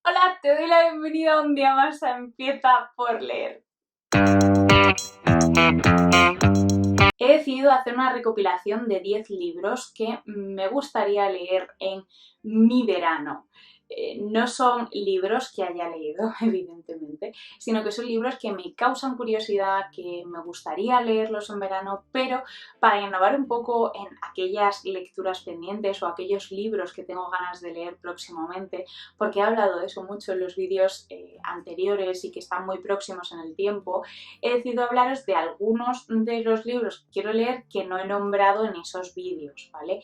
Hola, te doy la bienvenida un día más a Empieza por leer. He decidido hacer una recopilación de 10 libros que me gustaría leer en mi verano. No son libros que haya leído, evidentemente, sino que son libros que me causan curiosidad, que me gustaría leerlos en verano, pero para innovar un poco en aquellas lecturas pendientes o aquellos libros que tengo ganas de leer próximamente, porque he hablado de eso mucho en los vídeos anteriores y que están muy próximos en el tiempo. He decidido hablaros de algunos de los libros que quiero leer que no he nombrado en esos vídeos, ¿vale?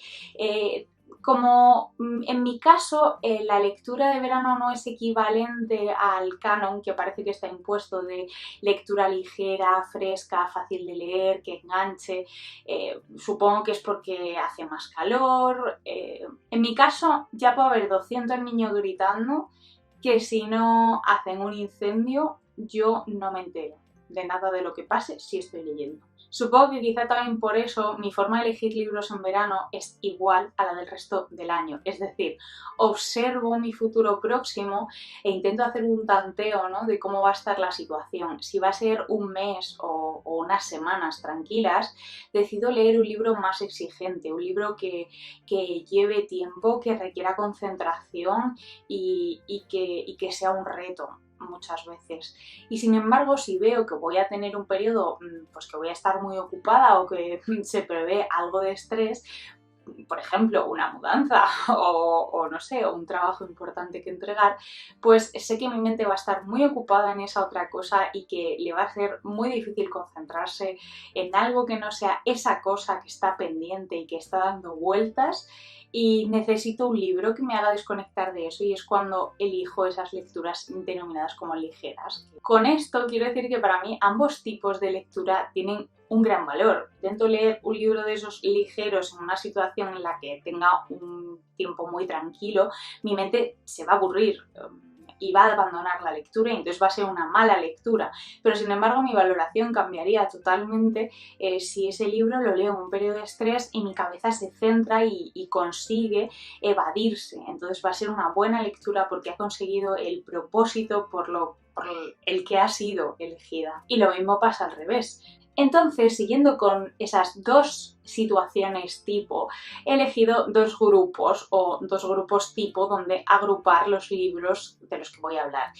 Como en mi caso la lectura de verano no es equivalente al canon que parece que está impuesto de lectura ligera, fresca, fácil de leer, que enganche, supongo que es porque hace más calor. En mi caso ya puede haber 200 niños gritando que si no hacen un incendio yo no me entero de nada de lo que pase si estoy leyendo. Supongo que quizá también por eso mi forma de elegir libros en verano es igual a la del resto del año. Es decir, observo mi futuro próximo e intento hacer un tanteo, ¿no?, de cómo va a estar la situación. Si va a ser un mes o unas semanas tranquilas, decido leer un libro más exigente, un libro que lleve tiempo, que requiera concentración y que sea un reto muchas veces. Y sin embargo, si veo que voy a tener un periodo pues que voy a estar muy ocupada o que se prevé algo de estrés, por ejemplo, una mudanza o no sé, o un trabajo importante que entregar, pues sé que mi mente va a estar muy ocupada en esa otra cosa y que le va a ser muy difícil concentrarse en algo que no sea esa cosa que está pendiente y que está dando vueltas, y necesito un libro que me haga desconectar de eso, y es cuando elijo esas lecturas denominadas como ligeras. Con esto quiero decir que para mí ambos tipos de lectura tienen un gran valor. Intento leer un libro de esos ligeros en una situación en la que tenga un tiempo muy tranquilo, mi mente se va a aburrir y va a abandonar la lectura y entonces va a ser una mala lectura, pero sin embargo mi valoración cambiaría totalmente si ese libro lo leo en un periodo de estrés y mi cabeza se centra y consigue evadirse. Entonces va a ser una buena lectura porque ha conseguido el propósito por el que ha sido elegida. Y lo mismo pasa al revés. Entonces, siguiendo con esas dos situaciones tipo, he elegido dos grupos o dos grupos tipo donde agrupar los libros de los que voy a hablar.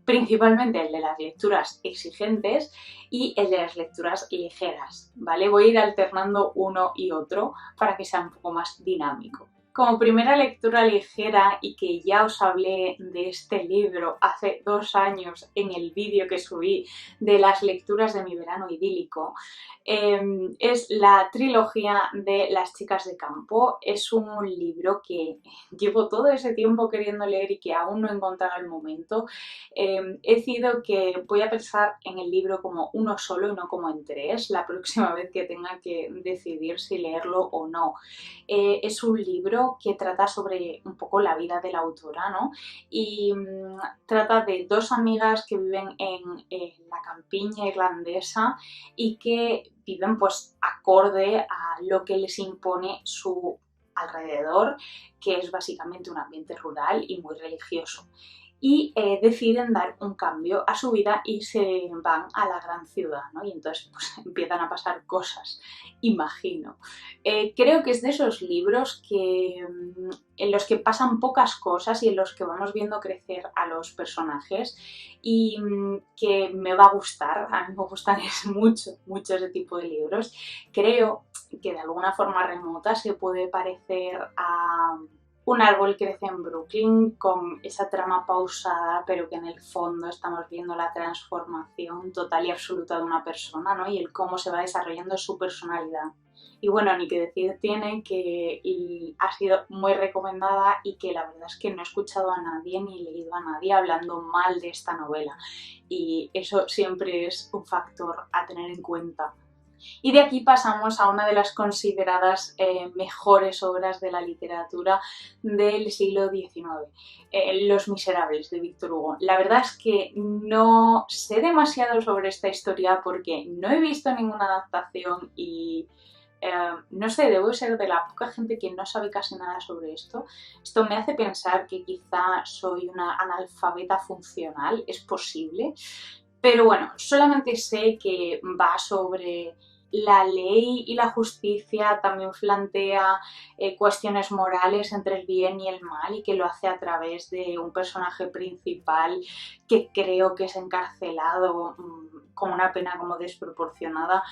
Principalmente el de las lecturas exigentes y el de las lecturas ligeras, ¿vale? Voy a ir alternando uno y otro para que sea un poco más dinámico. Como primera lectura ligera, y que ya os hablé de este libro hace 2 años en el vídeo que subí de las lecturas de mi verano idílico, es la trilogía de Las chicas de campo. Es un libro que llevo todo ese tiempo queriendo leer y que aún no he encontrado el momento. He decidido que voy a pensar en el libro como uno solo y no como en tres la próxima vez que tenga que decidir si leerlo o no. Es un libro que trata sobre un poco la vida de la autora, ¿no? Y trata de dos amigas que viven en la campiña irlandesa y que viven pues acorde a lo que les impone su alrededor, que es básicamente un ambiente rural y muy religioso. Y deciden dar un cambio a su vida y se van a la gran ciudad, ¿no? Y entonces pues empiezan a pasar cosas, imagino. Creo que es de esos libros en los que pasan pocas cosas y en los que vamos viendo crecer a los personajes y que me va a gustar. A mí me gustan mucho ese tipo de libros. Creo que de alguna forma remota se puede parecer a Un árbol crece en Brooklyn, con esa trama pausada, pero que en el fondo estamos viendo la transformación total y absoluta de una persona, ¿no? Y el cómo se va desarrollando su personalidad. Y bueno, ni que decir tiene que ha sido muy recomendada y que la verdad es que no he escuchado a nadie ni leído a nadie hablando mal de esta novela. Y eso siempre es un factor a tener en cuenta. Y de aquí pasamos a una de las consideradas mejores obras de la literatura del siglo XIX, Los Miserables, de Víctor Hugo. La verdad es que no sé demasiado sobre esta historia porque no he visto ninguna adaptación y no sé, debo ser de la poca gente que no sabe casi nada sobre esto. Esto me hace pensar que quizá soy una analfabeta funcional, es posible. Pero bueno, solamente sé que va sobre la ley y la justicia, también plantea cuestiones morales entre el bien y el mal y que lo hace a través de un personaje principal que creo que es encarcelado con una pena como desproporcionada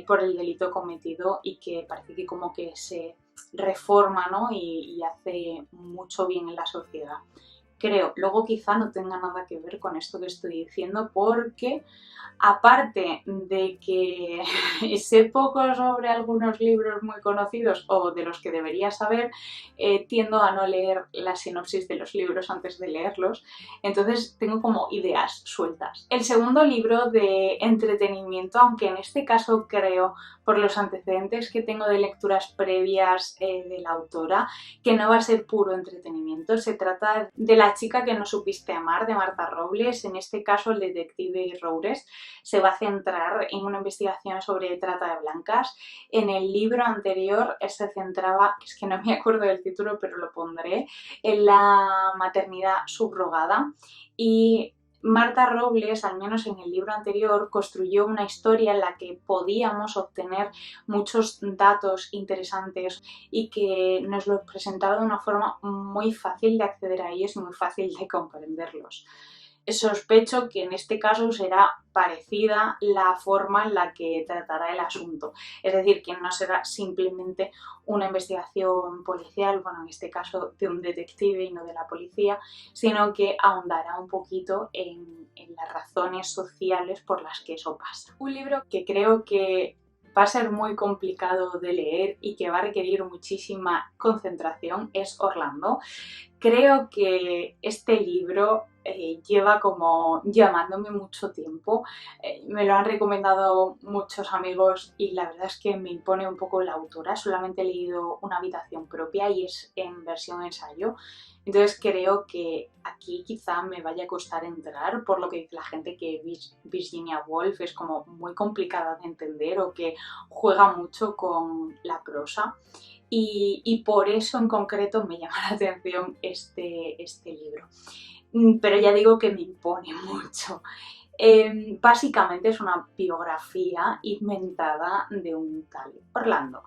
por el delito cometido y que parece que como que se reforma, ¿no? y hace mucho bien en la sociedad. Creo, luego quizá no tenga nada que ver con esto que estoy diciendo porque aparte de que sé poco sobre algunos libros muy conocidos o de los que debería saber, tiendo a no leer la sinopsis de los libros antes de leerlos, entonces tengo como ideas sueltas. El segundo libro de entretenimiento, aunque en este caso creo, por los antecedentes que tengo de lecturas previas de la autora, que no va a ser puro entretenimiento. Se trata de La chica que no supiste amar, de Marta Robles. En este caso, el detective Roures se va a centrar en una investigación sobre trata de blancas. En el libro anterior se centraba, es que no me acuerdo del título, pero lo pondré, en la maternidad subrogada. Y Marta Robles, al menos en el libro anterior, construyó una historia en la que podíamos obtener muchos datos interesantes y que nos los presentaba de una forma muy fácil de acceder a ellos y muy fácil de comprenderlos. Sospecho que en este caso será parecida la forma en la que tratará el asunto, es decir, que no será simplemente una investigación policial, bueno, en este caso de un detective y no de la policía, sino que ahondará un poquito en las razones sociales por las que eso pasa. Un libro que creo que va a ser muy complicado de leer y que va a requerir muchísima concentración es Orlando. Creo que este libro lleva como llamándome mucho tiempo, me lo han recomendado muchos amigos y la verdad es que me impone un poco la autora. Solamente he leído Una habitación propia y es en versión ensayo, entonces creo que aquí quizá me vaya a costar entrar, por lo que dice la gente que Virginia Woolf es como muy complicada de entender o que juega mucho con la prosa. Y por eso en concreto me llama la atención este libro. Pero ya digo que me impone mucho. Básicamente es una biografía inventada de un tal Orlando,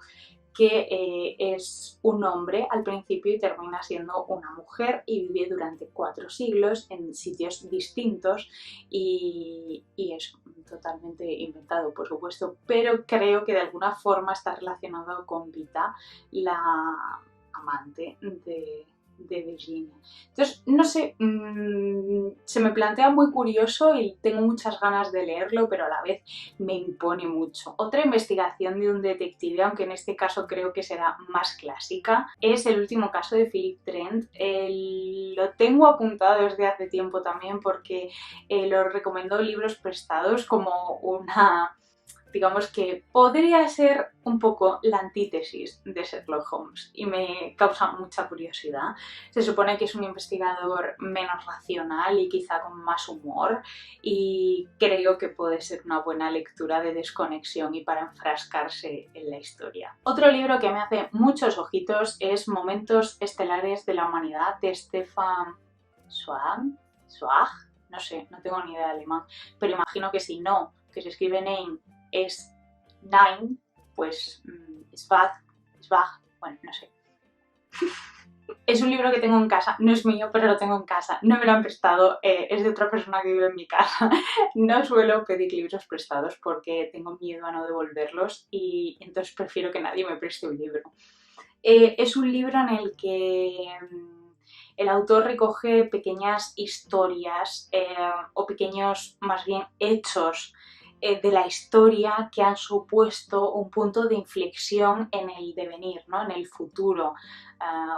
que es un hombre al principio y termina siendo una mujer y vive durante 4 siglos en sitios distintos y es totalmente inventado, por supuesto, pero creo que de alguna forma está relacionado con Vita, la amante de Virginia. Entonces, no sé, se me plantea muy curioso y tengo muchas ganas de leerlo, pero a la vez me impone mucho. Otra investigación de un detective, aunque en este caso creo que será más clásica, es El último caso de Philip Trent. Lo tengo apuntado desde hace tiempo también porque lo recomendó Libros Prestados como una... digamos que podría ser un poco la antítesis de Sherlock Holmes y me causa mucha curiosidad. Se supone que es un investigador menos racional y quizá con más humor y creo que puede ser una buena lectura de desconexión y para enfrascarse en la historia. Otro libro que me hace muchos ojitos es Momentos estelares de la humanidad de Stefan Zweig, no sé, no tengo ni idea de alemán, pero imagino que si no, que se escribe Name es Nine, pues Zweig, bueno, no sé. Es un libro que tengo en casa, no es mío, pero lo tengo en casa, no me lo han prestado, es de otra persona que vive en mi casa. No suelo pedir libros prestados porque tengo miedo a no devolverlos y entonces prefiero que nadie me preste un libro. Es un libro en el que el autor recoge pequeñas historias o pequeños, más bien, hechos de la historia que han supuesto un punto de inflexión en el devenir, ¿no? En el futuro,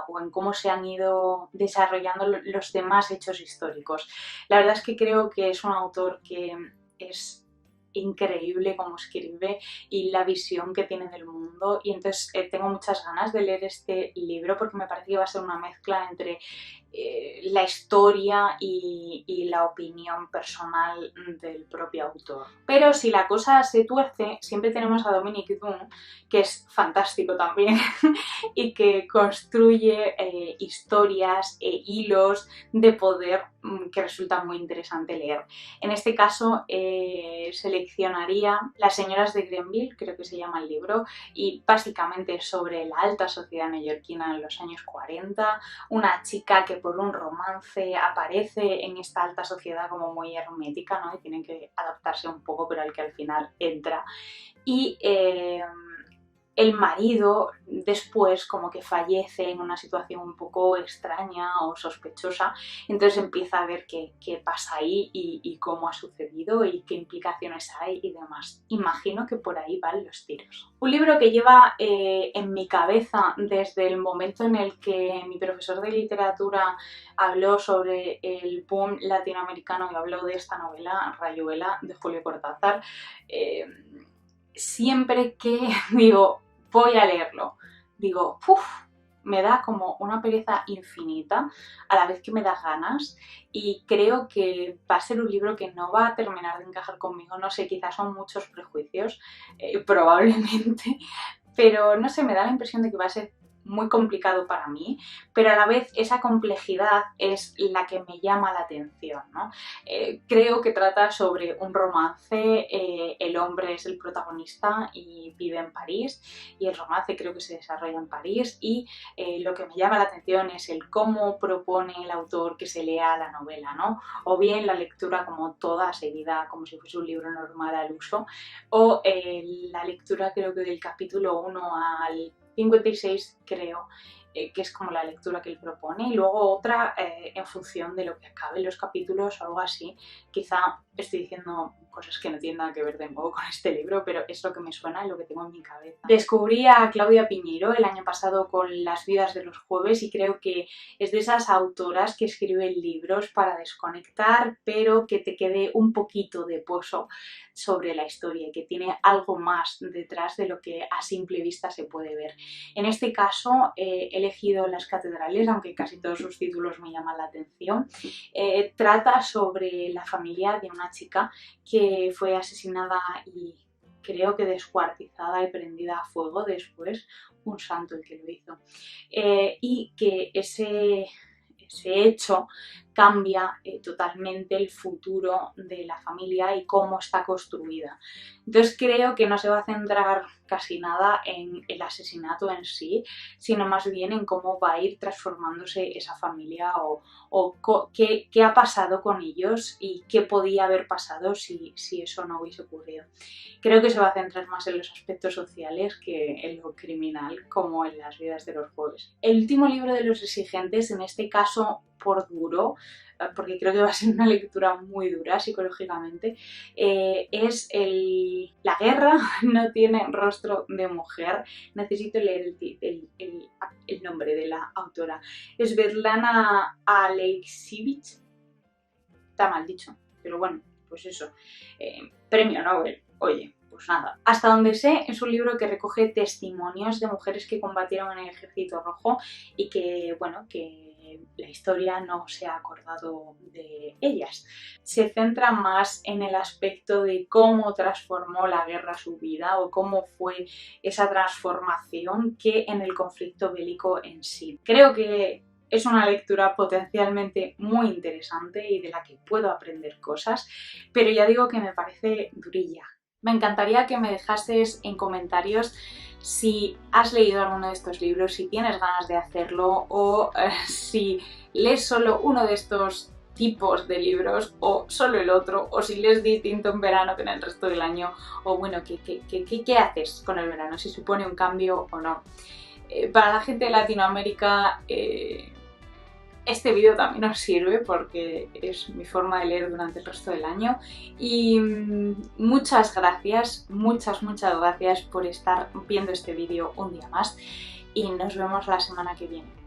o en cómo se han ido desarrollando los demás hechos históricos. La verdad es que creo que es un autor que es increíble cómo escribe y la visión que tiene del mundo y entonces tengo muchas ganas de leer este libro porque me parece que va a ser una mezcla entre la historia y la opinión personal del propio autor. Pero si la cosa se tuerce, siempre tenemos a Dominique Dunne, que es fantástico también y que construye historias e hilos de poder que resulta muy interesante leer. En este caso seleccionaría Las señoras de Grenville, creo que se llama el libro, y básicamente sobre la alta sociedad neoyorquina en los años 40, una chica que por un romance aparece en esta alta sociedad como muy hermética, ¿no? Y tienen que adaptarse un poco, pero al que al final entra. Y el marido después como que fallece en una situación un poco extraña o sospechosa, entonces empieza a ver qué pasa ahí y cómo ha sucedido y qué implicaciones hay y demás. Imagino que por ahí van los tiros. Un libro que lleva en mi cabeza desde el momento en el que mi profesor de literatura habló sobre el boom latinoamericano y habló de esta novela, Rayuela, de Julio Cortázar. Siempre que digo, voy a leerlo, digo, uff, me da como una pereza infinita, a la vez que me da ganas, y creo que va a ser un libro que no va a terminar de encajar conmigo, no sé, quizás son muchos prejuicios, probablemente, pero no sé, me da la impresión de que va a ser muy complicado para mí, pero a la vez esa complejidad es la que me llama la atención, ¿no? Creo que trata sobre un romance, el hombre es el protagonista y vive en París, y el romance creo que se desarrolla en París, y lo que me llama la atención es el cómo propone el autor que se lea la novela, ¿no? O bien la lectura como toda seguida, como si fuese un libro normal al uso, o la lectura creo que del capítulo 1 al 56 creo, que es como la lectura que él propone, y luego otra en función de lo que acaben los capítulos o algo así. Quizá estoy diciendo cosas que no tienen nada que ver de nuevo con este libro, pero es lo que me suena y lo que tengo en mi cabeza. Descubrí a Claudia Piñeiro el año pasado con Las vidas de los jueves y creo que es de esas autoras que escriben libros para desconectar, pero que te quede un poquito de pozo sobre la historia y que tiene algo más detrás de lo que a simple vista se puede ver. En este caso he elegido Las catedrales, aunque casi todos sus títulos me llaman la atención. Trata sobre la familia de una chica que fue asesinada y creo que descuartizada y prendida a fuego después, un santo el que lo hizo, y que ese hecho cambia totalmente el futuro de la familia y cómo está construida. Entonces creo que no se va a centrar casi nada en el asesinato en sí, sino más bien en cómo va a ir transformándose esa familia o qué ha pasado con ellos y qué podía haber pasado si eso no hubiese ocurrido. Creo que se va a centrar más en los aspectos sociales que en lo criminal, como en Las vidas de los jueves. El último libro de los exigentes, en este caso por duro, porque creo que va a ser una lectura muy dura psicológicamente, es La guerra no tiene rostro de mujer. Necesito leer el nombre de la autora. Es Svetlana Alexievich. Está mal dicho, pero bueno, pues eso. Premio Nobel, oye. Pues nada, hasta donde sé es un libro que recoge testimonios de mujeres que combatieron en el Ejército Rojo y que, bueno, que la historia no se ha acordado de ellas. Se centra más en el aspecto de cómo transformó la guerra su vida o cómo fue esa transformación que en el conflicto bélico en sí. Creo que es una lectura potencialmente muy interesante y de la que puedo aprender cosas, pero ya digo que me parece durilla. Me encantaría que me dejases en comentarios si has leído alguno de estos libros, si tienes ganas de hacerlo o si lees solo uno de estos tipos de libros o solo el otro, o si lees distinto en verano que en el resto del año, o bueno, ¿qué haces con el verano? Si supone un cambio o no. Para la gente de Latinoamérica este vídeo también os sirve porque es mi forma de leer durante el resto del año y muchas gracias, muchas gracias por estar viendo este vídeo un día más y nos vemos la semana que viene.